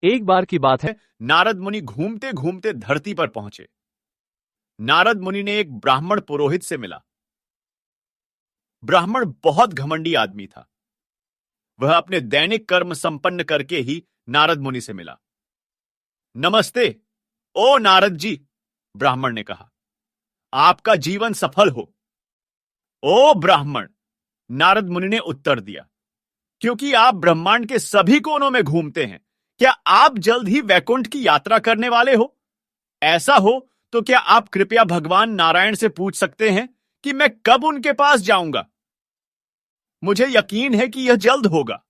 एक बार की बात है। नारद मुनि घूमते घूमते धरती पर पहुंचे। नारद मुनि ने एक ब्राह्मण पुरोहित से मिला। ब्राह्मण बहुत घमंडी आदमी था। वह अपने दैनिक कर्म संपन्न करके ही नारद मुनि से मिला। नमस्ते, ओ नारद जी, ब्राह्मण ने कहा, आपका जीवन सफल हो। ओ ब्राह्मण, नारद मुनि ने उत्तर दिया, क्योंकि आप ब्रह्मांड के सभी कोनों में घूमते हैं, क्या आप जल्द ही वैकुंठ की यात्रा करने वाले हो? ऐसा हो तो क्या आप कृपया भगवान नारायण से पूछ सकते हैं कि मैं कब उनके पास जाऊंगा? मुझे यकीन है कि यह जल्द होगा,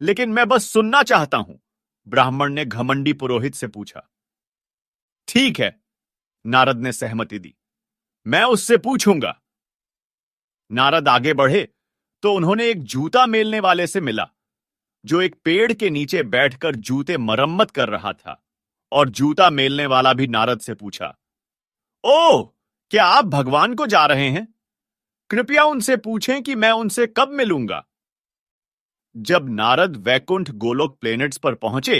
लेकिन मैं बस सुनना चाहता हूं, ब्राह्मण ने घमंडी पुरोहित से पूछा। ठीक है, नारद ने सहमति दी, मैं उससे पूछूंगा। नारद आगे बढ़े तो उन्होंने एक जूता मेलने वाले से मिला, जो एक पेड़ के नीचे बैठकर जूते मरम्मत कर रहा था। और जूता मेलने वाला भी नारद से पूछा, ओह, क्या आप भगवान को जा रहे हैं? कृपया उनसे पूछें कि मैं उनसे कब मिलूंगा। जब नारद वैकुंठ गोलोक प्लैनेट्स पर पहुंचे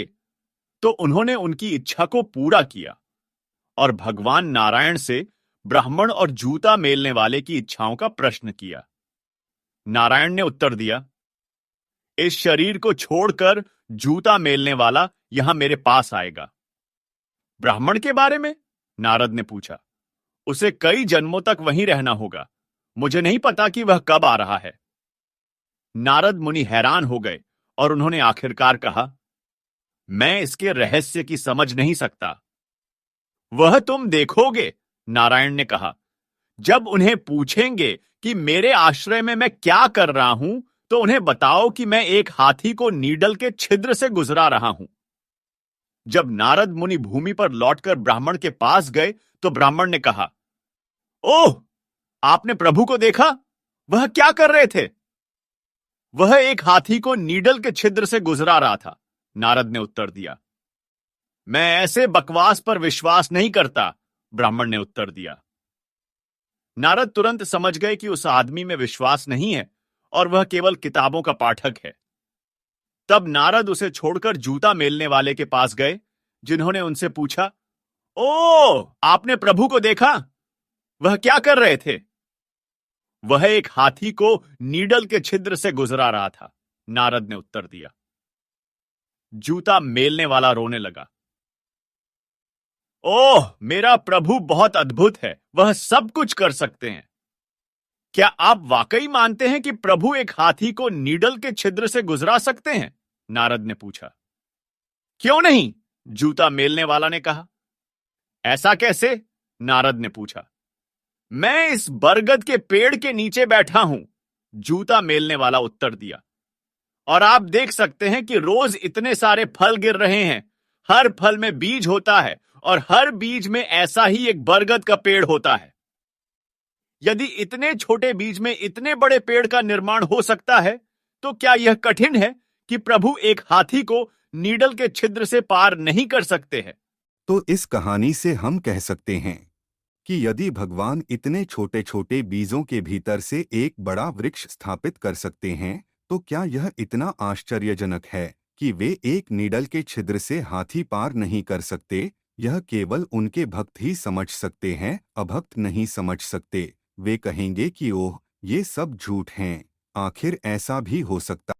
तो उन्होंने उनकी इच्छा को पूरा किया और भगवान नारायण से ब्राह्मण और जूता मेलने वाले की इच्छाओं का प्रश्न किया। नारायण ने उत्तर दिया, इस शरीर को छोड़कर जूता मेलने वाला यहां मेरे पास आएगा। ब्राह्मण के बारे में? नारद ने पूछा, उसे कई जन्मों तक वहीं रहना होगा, मुझे नहीं पता कि वह कब आ रहा है। नारद मुनि हैरान हो गए और उन्होंने आखिरकार कहा, मैं इसके रहस्य की समझ नहीं सकता। वह तुम देखोगे, नारायण ने कहा। जब उन्हें पूछेंगे कि मेरे आश्रय में मैं क्या कर रहा हूं, तो उन्हें बताओ कि मैं एक हाथी को नीडल के छिद्र से गुजरा रहा हूं। जब नारद मुनि भूमि पर लौटकर ब्राह्मण के पास गए तो ब्राह्मण ने कहा, ओह, आपने प्रभु को देखा? वह क्या कर रहे थे? वह एक हाथी को नीडल के छिद्र से गुजरा रहा था, नारद ने उत्तर दिया। मैं ऐसे बकवास पर विश्वास नहीं करता, ब्राह्मण ने उत्तर दिया। नारद तुरंत समझ गए कि उस आदमी में विश्वास नहीं है और वह केवल किताबों का पाठक है। तब नारद उसे छोड़कर जूता मेलने वाले के पास गए, जिन्होंने उनसे पूछा, ओ, आपने प्रभु को देखा? वह क्या कर रहे थे? वह एक हाथी को नीडल के छिद्र से गुजरा रहा था, नारद ने उत्तर दिया। जूता मेलने वाला रोने लगा। ओह, मेरा प्रभु बहुत अद्भुत है, वह सब कुछ कर सकते हैं। क्या आप वाकई मानते हैं कि प्रभु एक हाथी को नीडल के छिद्र से गुजरा सकते हैं? नारद ने पूछा। क्यों नहीं, जूता मेलने वाला ने कहा। ऐसा कैसे? नारद ने पूछा। मैं इस बरगद के पेड़ के नीचे बैठा हूं, जूता मेलने वाला उत्तर दिया, और आप देख सकते हैं कि रोज इतने सारे फल गिर रहे हैं। हर फल में बीज होता है और हर बीज में ऐसा ही एक बरगद का पेड़ होता है। यदि इतने छोटे बीज में इतने बड़े पेड़ का निर्माण हो सकता है, तो क्या यह कठिन है कि प्रभु एक हाथी को नीडल के छिद्र से पार नहीं कर सकते हैं? तो इस कहानी से हम कह सकते हैं कि यदि भगवान इतने छोटे छोटे बीजों के भीतर से एक बड़ा वृक्ष स्थापित कर सकते हैं, तो क्या यह इतना आश्चर्यजनक है कि वे एक नीडल के छिद्र से हाथी पार नहीं कर सकते? यह केवल उनके भक्त ही समझ सकते हैं, अभक्त नहीं समझ सकते। वे कहेंगे कि ओह, ये सब झूठ हैं। आखिर ऐसा भी हो सकता